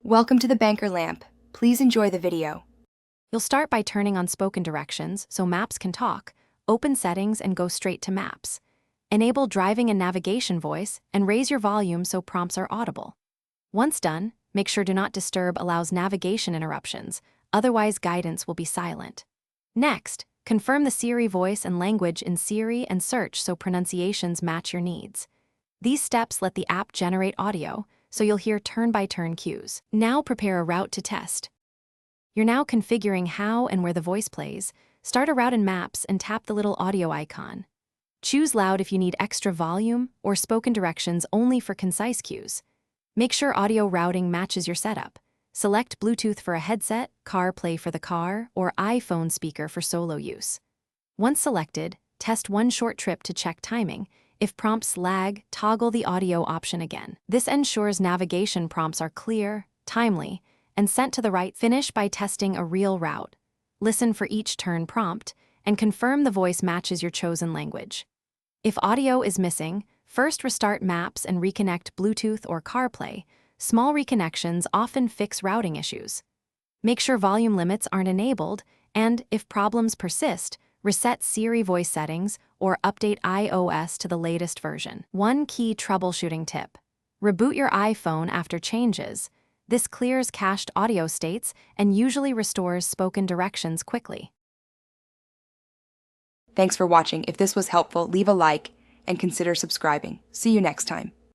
Welcome to the Banker Lamp. Please enjoy the video. You'll start by turning on spoken directions so maps can talk, open settings and go straight to maps. Enable driving and navigation voice and raise your volume so prompts are audible. Once done, make sure Do Not Disturb allows navigation interruptions, otherwise guidance will be silent. Next, confirm the Siri voice and language in Siri and search so pronunciations match your needs. These steps let the app generate audio, so you'll hear turn-by-turn cues. Now prepare a route to test. You're now configuring how and where the voice plays. Start a route in Maps and tap the little audio icon. Choose loud if you need extra volume or spoken directions only for concise cues. Make sure audio routing matches your setup. Select Bluetooth for a headset, CarPlay for the car, or iPhone speaker for solo use. Once selected, test one short trip to check timing. If prompts lag, toggle the audio option again. This ensures navigation prompts are clear, timely, and sent to the right. Finish by testing a real route. Listen for each turn prompt, and confirm the voice matches your chosen language. If audio is missing, first restart Maps and reconnect Bluetooth or CarPlay. Small reconnections often fix routing issues. Make sure volume limits aren't enabled, and if problems persist, reset Siri voice settings or update iOS to the latest version. One key troubleshooting tip: reboot your iPhone after changes. This clears cached audio states and usually restores spoken directions quickly. Thanks for watching. If this was helpful, leave a like and consider subscribing. See you next time.